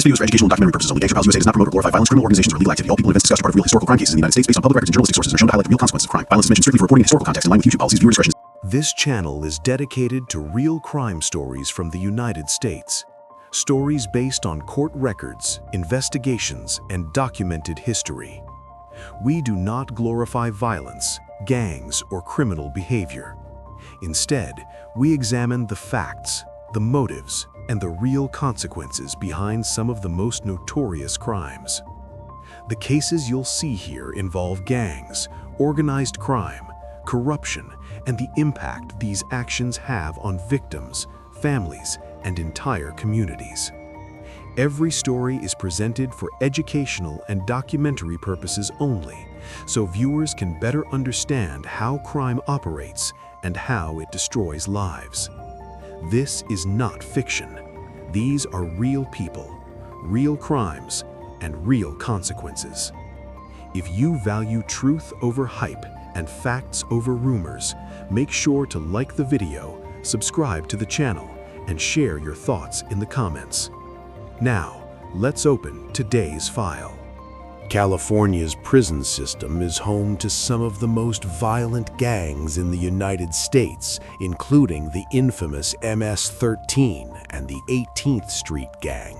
This video is for educational and documentary purposes only. Gangster USA does not promote or glorify violence, criminal organizations, or illegal activity. All people and events discussed are part of real historical crime cases in the United States based on public records and journalistic sources are shown to highlight the real consequences of crime. Violence is mentioned strictly for reporting in historical context in line with YouTube policies. Viewer discretion. This channel is dedicated to real crime stories from the United States. Stories based on court records, investigations, and documented history. We do not glorify violence, gangs, or criminal behavior. Instead, we examine the facts, the motives, and the real consequences behind some of the most notorious crimes. The cases you'll see here involve gangs, organized crime, corruption, and the impact these actions have on victims, families, and entire communities. Every story is presented for educational and documentary purposes only, so viewers can better understand how crime operates and how it destroys lives. This is not fiction. These are real people, real crimes, and real consequences. If you value truth over hype and facts over rumors, make sure to like the video, subscribe to the channel, and share your thoughts in the comments. Now, let's open today's file. California's prison system is home to some of the most violent gangs in the United States, including the infamous MS-13 and the 18th Street Gang.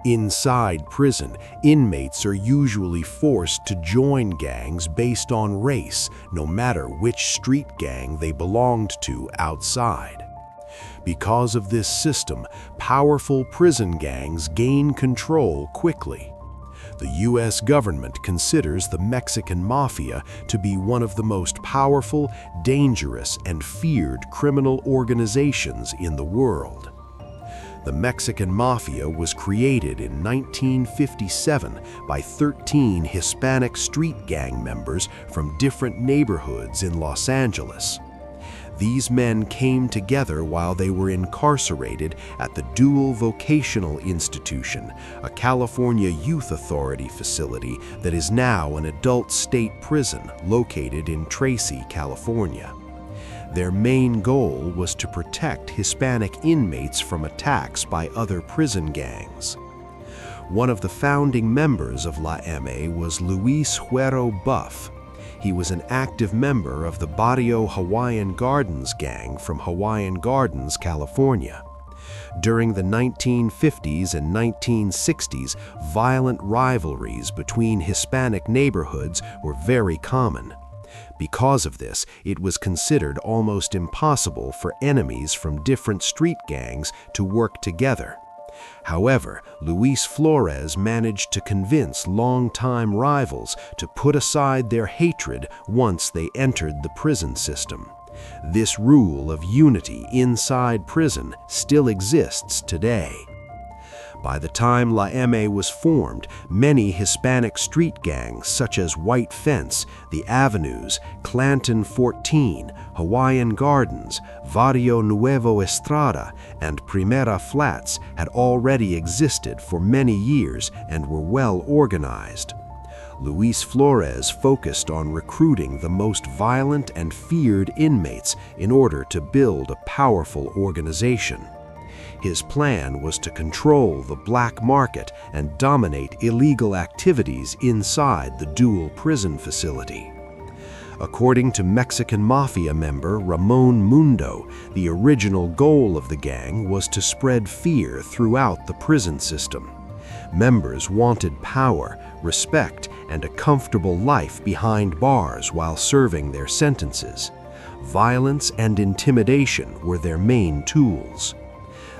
Inside prison, inmates are usually forced to join gangs based on race, no matter which street gang they belonged to outside. Because of this system, powerful prison gangs gain control quickly. The U.S. government considers the Mexican Mafia to be one of the most powerful, dangerous, and feared criminal organizations in the world. The Mexican Mafia was created in 1957 by 13 Hispanic street gang members from different neighborhoods in Los Angeles. These men came together while they were incarcerated at the Deuel Vocational Institution, a California Youth Authority facility that is now an adult state prison located in Tracy, California. Their main goal was to protect Hispanic inmates from attacks by other prison gangs. One of the founding members of La M was Luis Huero Buff. He was an active member of the Barrio Hawaiian Gardens gang from Hawaiian Gardens, California. During the 1950s and 1960s, violent rivalries between Hispanic neighborhoods were very common. Because of this, it was considered almost impossible for enemies from different street gangs to work together. However, Luis Flores managed to convince longtime rivals to put aside their hatred once they entered the prison system. This rule of unity inside prison still exists today. By the time La M was formed, many Hispanic street gangs such as White Fence, The Avenues, Clanton 14, Hawaiian Gardens, Barrio Nuevo Estrada, and Primera Flats had already existed for many years and were well organized. Luis Flores focused on recruiting the most violent and feared inmates in order to build a powerful organization. His plan was to control the black market and dominate illegal activities inside the Deuel prison facility. According to Mexican Mafia member Ramon Mundo, the original goal of the gang was to spread fear throughout the prison system. Members wanted power, respect, and a comfortable life behind bars while serving their sentences. Violence and intimidation were their main tools.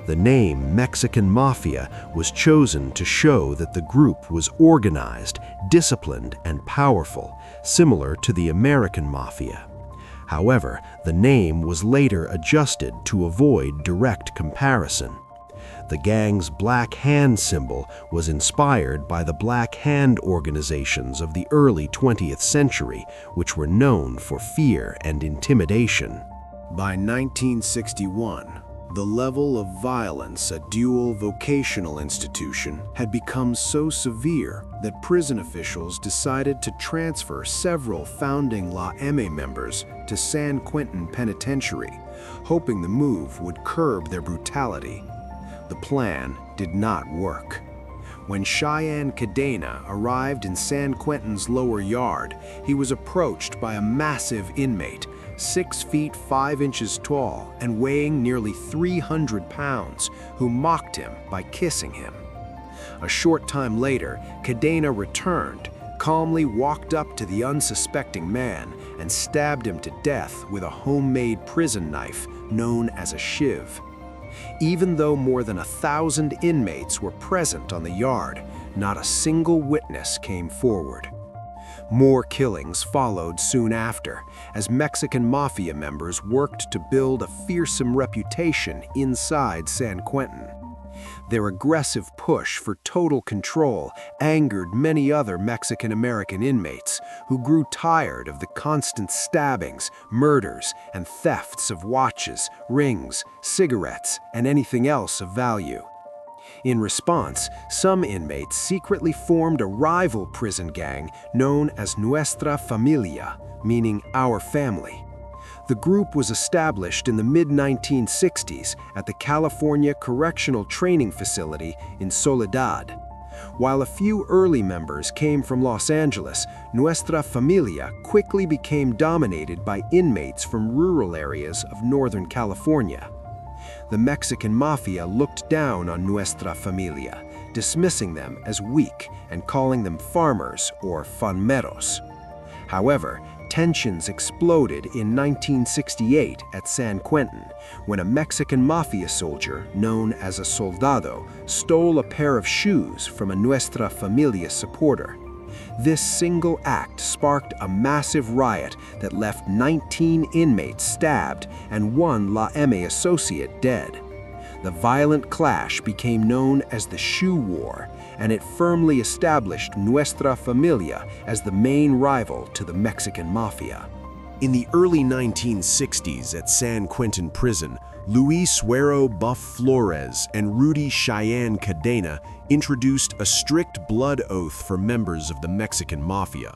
The name Mexican Mafia was chosen to show that the group was organized, disciplined, and powerful, similar to the American Mafia. However, the name was later adjusted to avoid direct comparison. The gang's Black Hand symbol was inspired by the Black Hand organizations of the early 20th century, which were known for fear and intimidation. By 1961, the level of violence at Deuel Vocational Institution had become so severe that prison officials decided to transfer several founding La M members to San Quentin Penitentiary, hoping the move would curb their brutality. The plan did not work. When Cheyenne Cadena arrived in San Quentin's lower yard, he was approached by a massive inmate, 6 feet 5 inches tall and weighing nearly 300 pounds, who mocked him by kissing him. A short time later, Cadena returned, calmly walked up to the unsuspecting man and stabbed him to death with a homemade prison knife known as a shiv. Even though more than 1,000 inmates were present on the yard, not a single witness came forward. More killings followed soon after, as Mexican Mafia members worked to build a fearsome reputation inside San Quentin. Their aggressive push for total control angered many other Mexican-American inmates who grew tired of the constant stabbings, murders, and thefts of watches, rings, cigarettes, and anything else of value. In response, some inmates secretly formed a rival prison gang known as Nuestra Familia, meaning our family. The group was established in the mid-1960s at the California Correctional Training Facility in Soledad. While a few early members came from Los Angeles, Nuestra Familia quickly became dominated by inmates from rural areas of Northern California. The Mexican Mafia looked down on Nuestra Familia, dismissing them as weak and calling them farmers or fanmeros. However, tensions exploded in 1968 at San Quentin when a Mexican Mafia soldier known as a soldado stole a pair of shoes from a Nuestra Familia supporter. This single act sparked a massive riot that left 19 inmates stabbed and one La M associate dead. The violent clash became known as the Shoe War, and it firmly established Nuestra Familia as the main rival to the Mexican Mafia. In the early 1960s at San Quentin Prison, Luis Suero Buff Flores and Rudy Cheyenne Cadena introduced a strict blood oath for members of the Mexican Mafia.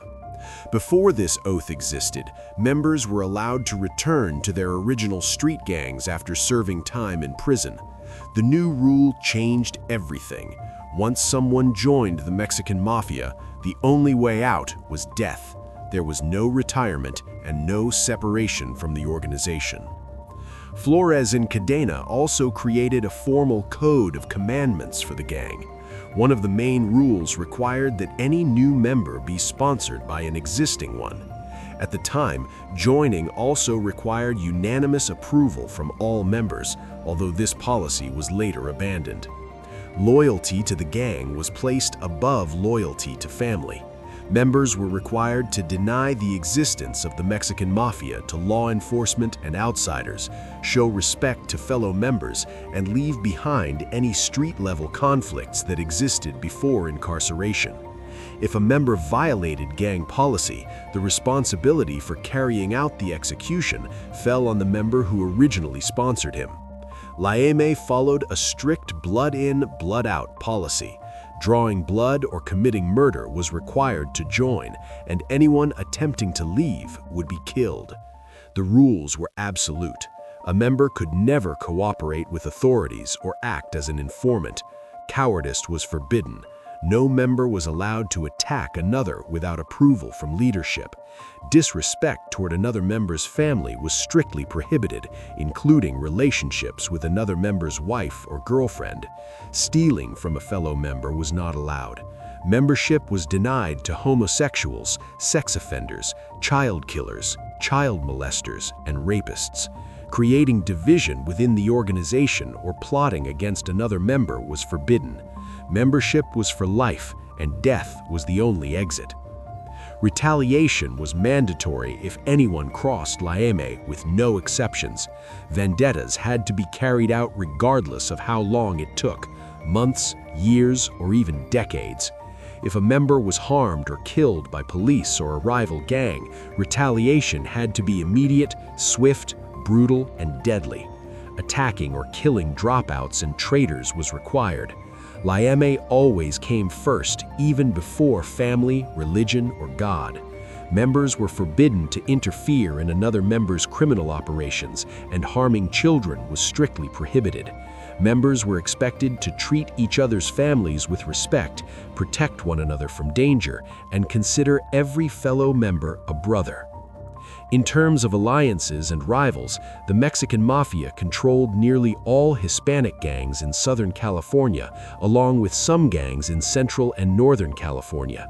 Before this oath existed, members were allowed to return to their original street gangs after serving time in prison. The new rule changed everything. Once someone joined the Mexican Mafia, the only way out was death. There was no retirement and no separation from the organization. Flores and Cadena also created a formal code of commandments for the gang. One of the main rules required that any new member be sponsored by an existing one. At the time, joining also required unanimous approval from all members, although this policy was later abandoned. Loyalty to the gang was placed above loyalty to family. Members were required to deny the existence of the Mexican Mafia to law enforcement and outsiders, show respect to fellow members, and leave behind any street-level conflicts that existed before incarceration. If a member violated gang policy, the responsibility for carrying out the execution fell on the member who originally sponsored him. La M followed a strict blood-in, blood-out policy. Drawing blood or committing murder was required to join, and anyone attempting to leave would be killed. The rules were absolute. A member could never cooperate with authorities or act as an informant. Cowardice was forbidden. No member was allowed to attack another without approval from leadership. Disrespect toward another member's family was strictly prohibited, including relationships with another member's wife or girlfriend. Stealing from a fellow member was not allowed. Membership was denied to homosexuals, sex offenders, child killers, child molesters, and rapists. Creating division within the organization or plotting against another member was forbidden. Membership was for life, and death was the only exit. Retaliation was mandatory if anyone crossed La M with no exceptions. Vendettas had to be carried out regardless of how long it took, months, years, or even decades. If a member was harmed or killed by police or a rival gang, retaliation had to be immediate, swift, brutal, and deadly. Attacking or killing dropouts and traitors was required. La M always came first, even before family, religion, or God. Members were forbidden to interfere in another member's criminal operations, and harming children was strictly prohibited. Members were expected to treat each other's families with respect, protect one another from danger, and consider every fellow member a brother. In terms of alliances and rivals, the Mexican Mafia controlled nearly all Hispanic gangs in Southern California, along with some gangs in Central and Northern California.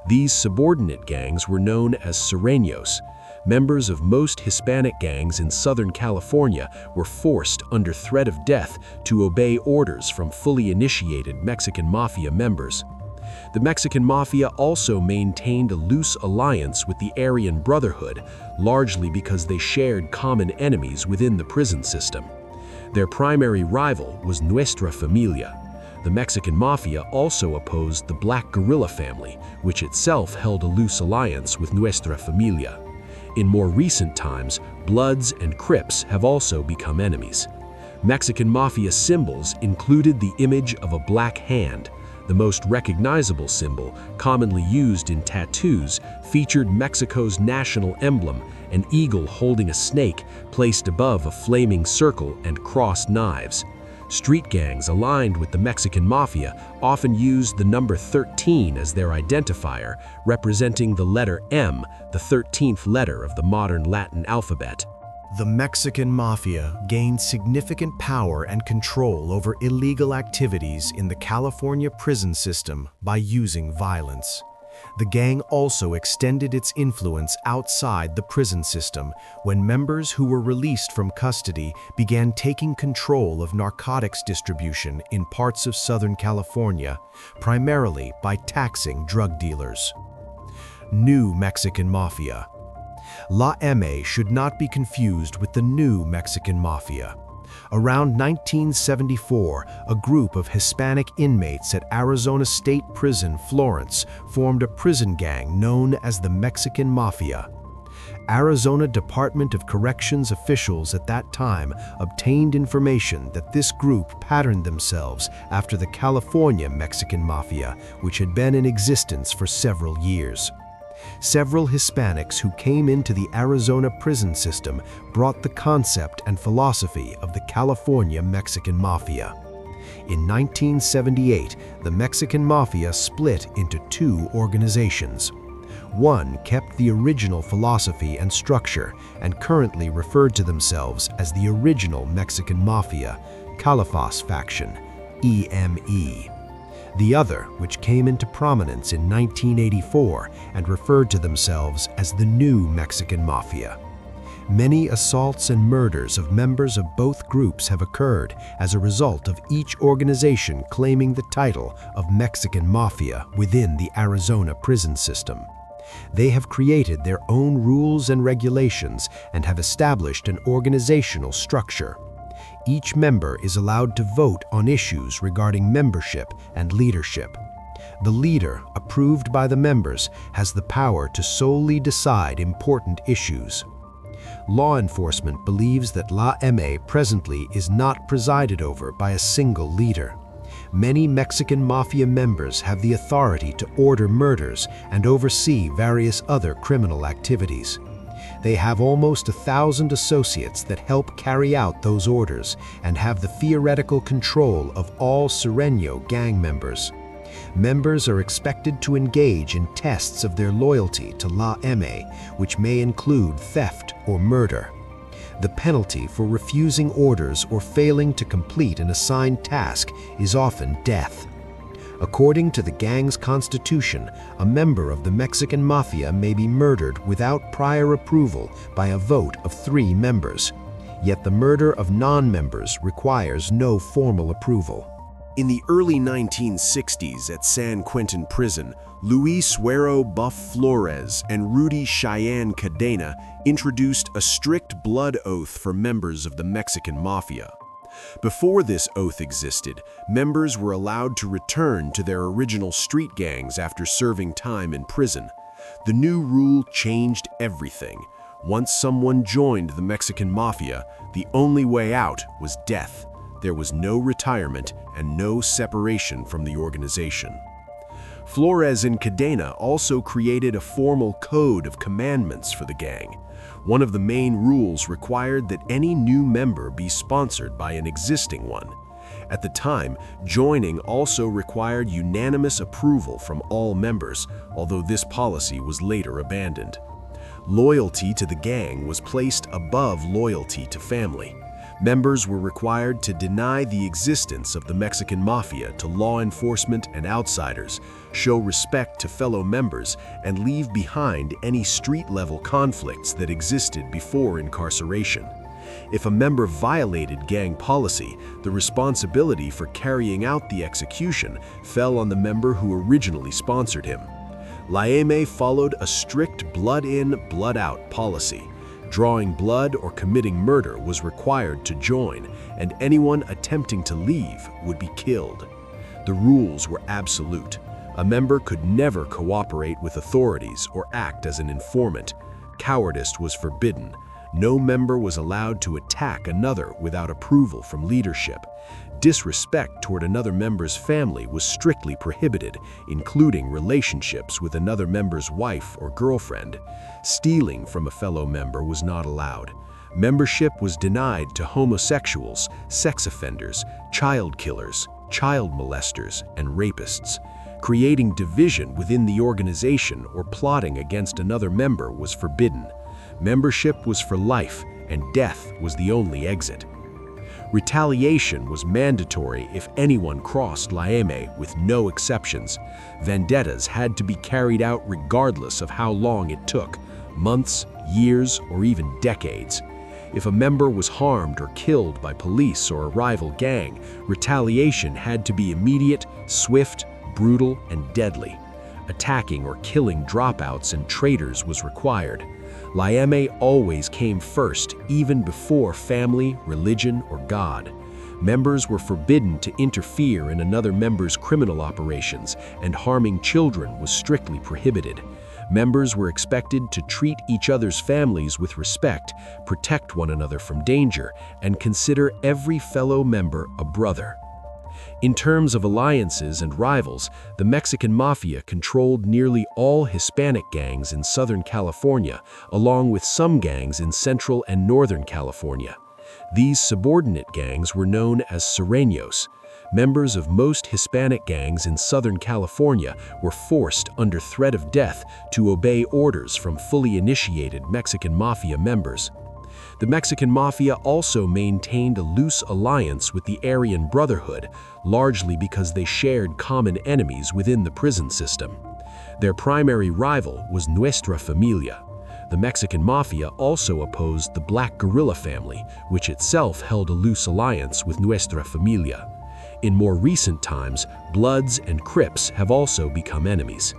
These subordinate gangs were known as Sureños. Members of most Hispanic gangs in Southern California were forced, under threat of death, to obey orders from fully initiated Mexican Mafia members. The Mexican Mafia also maintained a loose alliance with the Aryan Brotherhood, largely because they shared common enemies within the prison system. Their primary rival was Nuestra Familia. The Mexican Mafia also opposed the Black Guerrilla family, which itself held a loose alliance with Nuestra Familia. In more recent times, Bloods and Crips have also become enemies. Mexican Mafia symbols included the image of a black hand. The most recognizable symbol, commonly used in tattoos, featured Mexico's national emblem, an eagle holding a snake placed above a flaming circle and crossed knives. Street gangs aligned with the Mexican Mafia often used the number 13 as their identifier, representing the letter M, the 13th letter of the modern Latin alphabet. The Mexican Mafia gained significant power and control over illegal activities in the California prison system by using violence. The gang also extended its influence outside the prison system when members who were released from custody began taking control of narcotics distribution in parts of Southern California, primarily by taxing drug dealers. New Mexican Mafia. La M should not be confused with the new Mexican Mafia. Around 1974, a group of Hispanic inmates at Arizona State Prison, Florence, formed a prison gang known as the Mexican Mafia. Arizona Department of Corrections officials at that time obtained information that this group patterned themselves after the California Mexican Mafia, which had been in existence for several years. Several Hispanics who came into the Arizona prison system brought the concept and philosophy of the California Mexican Mafia. In 1978, the Mexican Mafia split into two organizations. One kept the original philosophy and structure and currently referred to themselves as the original Mexican Mafia, Califas Faction, EME. The other, which came into prominence in 1984 and referred to themselves as the New Mexican Mafia. Many assaults and murders of members of both groups have occurred as a result of each organization claiming the title of Mexican Mafia within the Arizona prison system. They have created their own rules and regulations and have established an organizational structure. Each member is allowed to vote on issues regarding membership and leadership. The leader, approved by the members, has the power to solely decide important issues. Law enforcement believes that La M presently is not presided over by a single leader. Many Mexican Mafia members have the authority to order murders and oversee various other criminal activities. They have almost 1,000 associates that help carry out those orders and have the theoretical control of all Sureño gang members. Members are expected to engage in tests of their loyalty to La M, which may include theft or murder. The penalty for refusing orders or failing to complete an assigned task is often death. According to the gang's constitution, a member of the Mexican Mafia may be murdered without prior approval by a vote of 3 members. Yet the murder of non-members requires no formal approval. In the early 1960s at San Quentin prison, Luis Suero Buff Flores and Rudy Cheyenne Cadena introduced a strict blood oath for members of the Mexican Mafia. Before this oath existed, members were allowed to return to their original street gangs after serving time in prison. The new rule changed everything. Once someone joined the Mexican Mafia, the only way out was death. There was no retirement and no separation from the organization. Flores and Cadena also created a formal code of commandments for the gang. One of the main rules required that any new member be sponsored by an existing one. At the time, joining also required unanimous approval from all members, although this policy was later abandoned. Loyalty to the gang was placed above loyalty to family. Members were required to deny the existence of the Mexican Mafia to law enforcement and outsiders, show respect to fellow members, and leave behind any street-level conflicts that existed before incarceration. If a member violated gang policy, the responsibility for carrying out the execution fell on the member who originally sponsored him. Laeme followed a strict blood-in, blood-out policy. Drawing blood or committing murder was required to join, and anyone attempting to leave would be killed. The rules were absolute. A member could never cooperate with authorities or act as an informant. Cowardice was forbidden. No member was allowed to attack another without approval from leadership. Disrespect toward another member's family was strictly prohibited, including relationships with another member's wife or girlfriend. Stealing from a fellow member was not allowed. Membership was denied to homosexuals, sex offenders, child killers, child molesters, and rapists. Creating division within the organization or plotting against another member was forbidden. Membership was for life, and death was the only exit. Retaliation was mandatory if anyone crossed Laeme, with no exceptions. Vendettas had to be carried out regardless of how long it took, months, years, or even decades. If a member was harmed or killed by police or a rival gang, retaliation had to be immediate, swift, brutal, and deadly. Attacking or killing dropouts and traitors was required. Laeme always came first, even before family, religion, or God. Members were forbidden to interfere in another member's criminal operations, and harming children was strictly prohibited. Members were expected to treat each other's families with respect, protect one another from danger, and consider every fellow member a brother. In terms of alliances and rivals, the Mexican Mafia controlled nearly all Hispanic gangs in Southern California, along with some gangs in Central and Northern California. These subordinate gangs were known as Sureños. Members of most Hispanic gangs in Southern California were forced under threat of death to obey orders from fully initiated Mexican Mafia members. The Mexican Mafia also maintained a loose alliance with the Aryan Brotherhood, largely because they shared common enemies within the prison system. Their primary rival was Nuestra Familia. The Mexican Mafia also opposed the Black Guerrilla family, which itself held a loose alliance with Nuestra Familia. In more recent times, Bloods and Crips have also become enemies.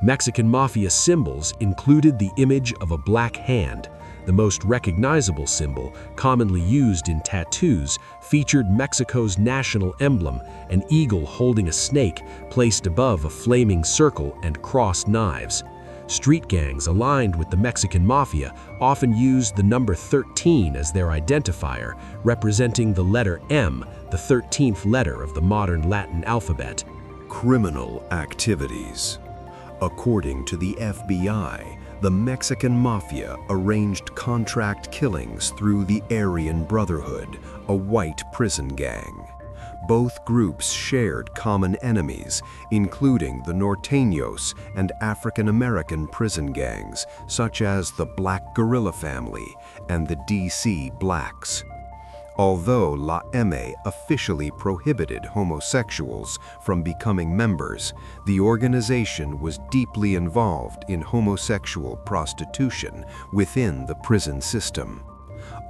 Mexican Mafia symbols included the image of a black hand. The most recognizable symbol, commonly used in tattoos, featured Mexico's national emblem, an eagle holding a snake placed above a flaming circle and crossed knives. Street gangs aligned with the Mexican Mafia often used the number 13 as their identifier, representing the letter M, the 13th letter of the modern Latin alphabet. Criminal activities. According to the FBI, the Mexican Mafia arranged contract killings through the Aryan Brotherhood, a white prison gang. Both groups shared common enemies, including the Norteños and African American prison gangs, such as the Black Guerrilla family and the DC Blacks. Although La M officially prohibited homosexuals from becoming members, the organization was deeply involved in homosexual prostitution within the prison system.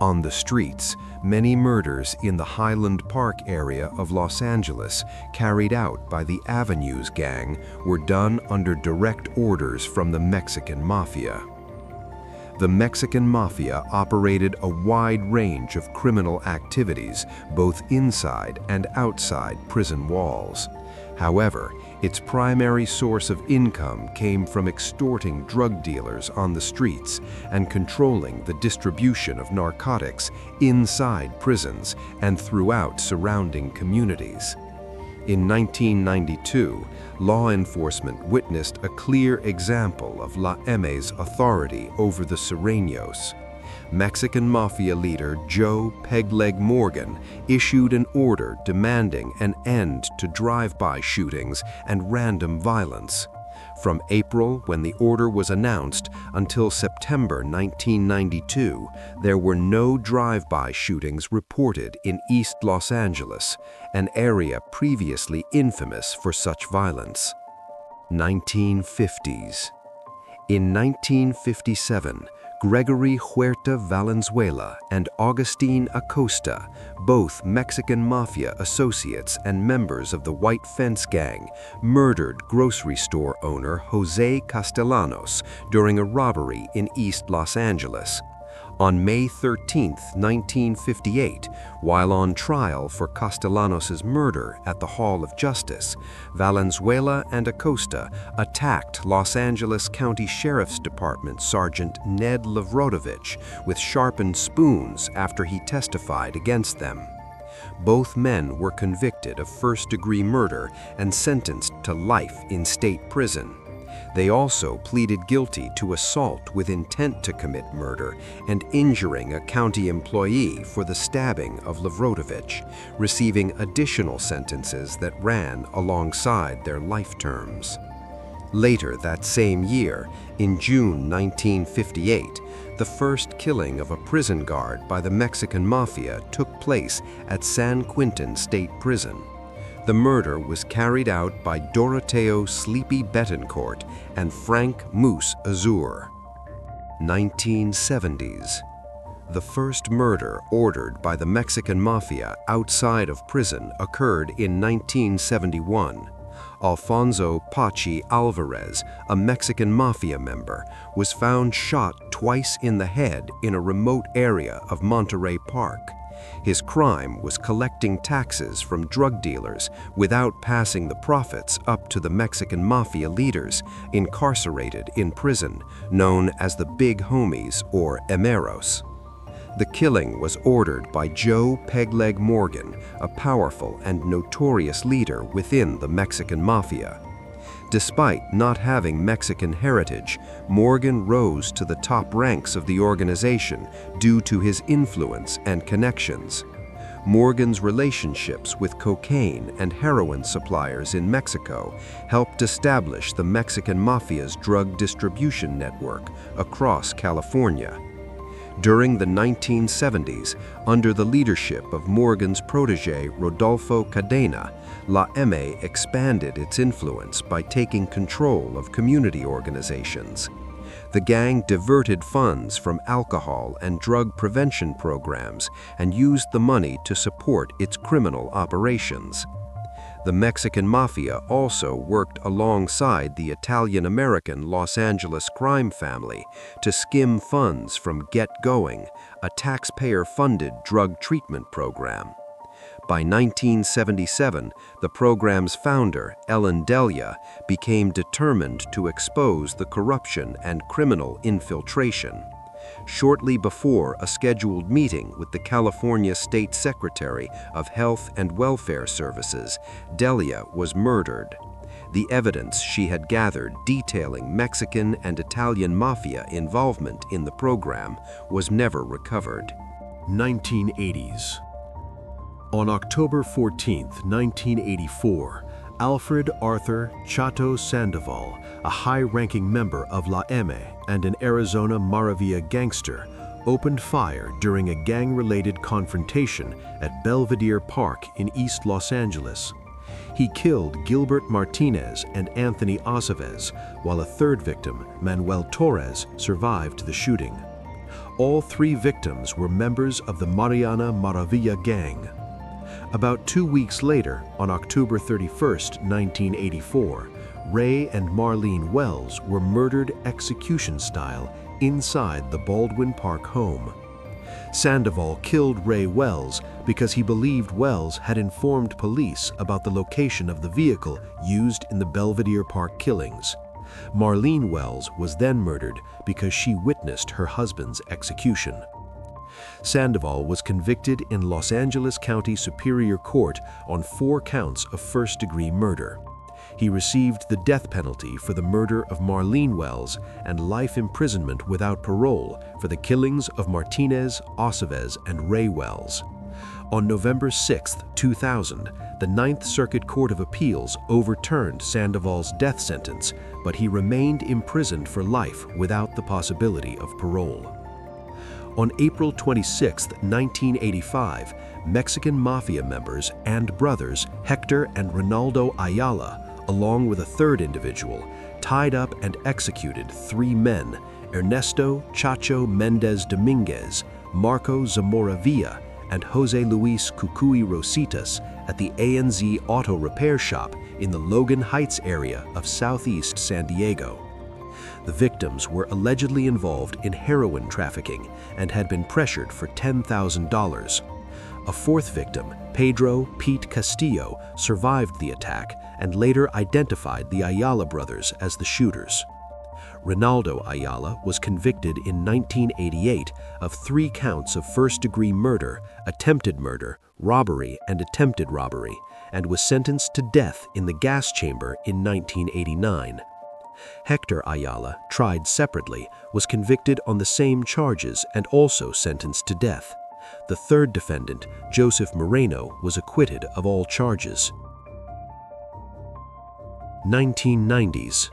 On the streets, many murders in the Highland Park area of Los Angeles carried out by the Avenues gang were done under direct orders from the Mexican Mafia. The Mexican Mafia operated a wide range of criminal activities, both inside and outside prison walls. However, its primary source of income came from extorting drug dealers on the streets and controlling the distribution of narcotics inside prisons and throughout surrounding communities. In 1992, law enforcement witnessed a clear example of La M's authority over the Sureños. Mexican Mafia leader Joe "Pegleg" Morgan issued an order demanding an end to drive-by shootings and random violence. From April, when the order was announced, until September 1992, there were no drive-by shootings reported in East Los Angeles, an area previously infamous for such violence. 1950s. In 1957, Gregory Huerta Valenzuela and Agustin Acosta, both Mexican Mafia associates and members of the White Fence Gang, murdered grocery store owner Jose Castellanos during a robbery in East Los Angeles. On May 13, 1958, while on trial for Castellanos' murder at the Hall of Justice, Valenzuela and Acosta attacked Los Angeles County Sheriff's Department Sergeant Ned Lavrodovich with sharpened spoons after he testified against them. Both men were convicted of first-degree murder and sentenced to life in state prison. They also pleaded guilty to assault with intent to commit murder and injuring a county employee for the stabbing of Lavrodovich, receiving additional sentences that ran alongside their life terms. Later that same year, in June 1958, the first killing of a prison guard by the Mexican Mafia took place at San Quentin State Prison. The murder was carried out by Doroteo "Sleepy" Betancourt and Frank "Moose" Azur. 1970s. The first murder ordered by the Mexican Mafia outside of prison occurred in 1971. Alfonso "Pachi" Alvarez, a Mexican Mafia member, was found shot twice in the head in a remote area of Monterey Park. His crime was collecting taxes from drug dealers without passing the profits up to the Mexican Mafia leaders incarcerated in prison, known as the Big Homies or Emeros. The killing was ordered by Joe "Pegleg" Morgan, a powerful and notorious leader within the Mexican Mafia. Despite not having Mexican heritage, Morgan rose to the top ranks of the organization due to his influence and connections. Morgan's relationships with cocaine and heroin suppliers in Mexico helped establish the Mexican Mafia's drug distribution network across California. During the 1970s, under the leadership of Morgan's protege Rodolfo Cadena, La M expanded its influence by taking control of community organizations. The gang diverted funds from alcohol and drug prevention programs and used the money to support its criminal operations. The Mexican Mafia also worked alongside the Italian-American Los Angeles crime family to skim funds from Get Going, a taxpayer-funded drug treatment program. By 1977, the program's founder, Ellen Delia, became determined to expose the corruption and criminal infiltration. Shortly before a scheduled meeting with the California State Secretary of Health and Welfare Services, Delia was murdered. The evidence she had gathered detailing Mexican and Italian mafia involvement in the program was never recovered. 1980s. On October 14, 1984, Alfred Arthur Chato Sandoval, a high-ranking member of La M and an Arizona Maravilla gangster, opened fire during a gang-related confrontation at Belvedere Park in East Los Angeles. He killed Gilbert Martinez and Anthony Aceves, while a third victim, Manuel Torres, survived the shooting. All three victims were members of the Mariana Maravilla gang. About 2 weeks later, on October 31, 1984, Ray and Marlene Wells were murdered execution-style inside the Baldwin Park home. Sandoval killed Ray Wells because he believed Wells had informed police about the location of the vehicle used in the Belvedere Park killings. Marlene Wells was then murdered because she witnessed her husband's execution. Sandoval was convicted in Los Angeles County Superior Court on 4 counts of first-degree murder. He received the death penalty for the murder of Marlene Wells and life imprisonment without parole for the killings of Martinez, Aceves, and Ray Wells. On November 6, 2000, the Ninth Circuit Court of Appeals overturned Sandoval's death sentence, but he remained imprisoned for life without the possibility of parole. On April 26, 1985, Mexican Mafia members and brothers Hector and Ronaldo Ayala, along with a third individual, tied up and executed 3 men, Ernesto Chacho Mendez Dominguez, Marco Zamora Villa, and Jose Luis Cucuy Rositas at the ANZ Auto Repair Shop in the Logan Heights area of southeast San Diego. The victims were allegedly involved in heroin trafficking and had been pressured for $10,000. A fourth victim, Pedro Pete Castillo, survived the attack and later identified the Ayala brothers as the shooters. Ronaldo Ayala was convicted in 1988 of 3 counts of first-degree murder, attempted murder, robbery, and attempted robbery, and was sentenced to death in the gas chamber in 1989. Hector Ayala, tried separately, was convicted on the same charges and also sentenced to death. The third defendant, Joseph Moreno, was acquitted of all charges. 1990s.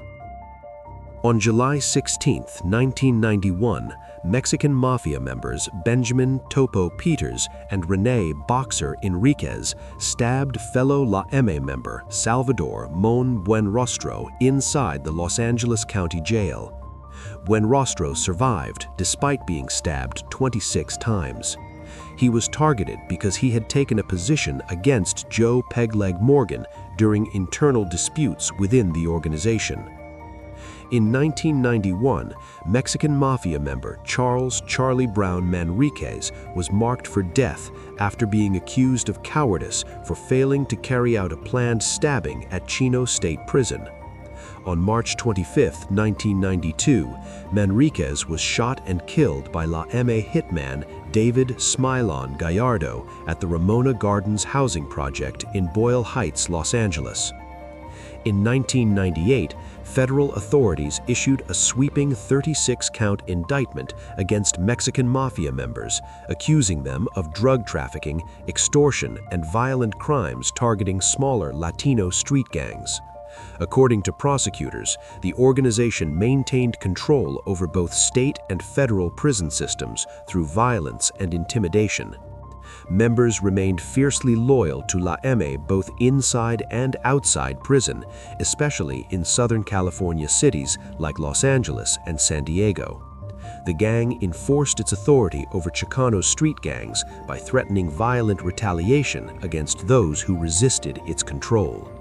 On July 16, 1991, Mexican Mafia members Benjamin Topo Peters and Rene Boxer Enriquez stabbed fellow La M member Salvador Mon Buenrostro inside the Los Angeles County Jail. Buenrostro survived despite being stabbed 26 times. He was targeted because he had taken a position against Joe Pegleg Morgan during internal disputes within the organization. In 1991, Mexican Mafia member Charles Charlie Brown Manriquez was marked for death after being accused of cowardice for failing to carry out a planned stabbing at Chino State Prison. On March 25, 1992, Manriquez was shot and killed by La M hitman David Smilon Gallardo at the Ramona Gardens housing project in Boyle Heights, Los Angeles. In 1998, federal authorities issued a sweeping 36-count indictment against Mexican Mafia members, accusing them of drug trafficking, extortion, and violent crimes targeting smaller Latino street gangs. According to prosecutors, the organization maintained control over both state and federal prison systems through violence and intimidation. Members remained fiercely loyal to La M both inside and outside prison, especially in Southern California cities like Los Angeles and San Diego. The gang enforced its authority over Chicano street gangs by threatening violent retaliation against those who resisted its control.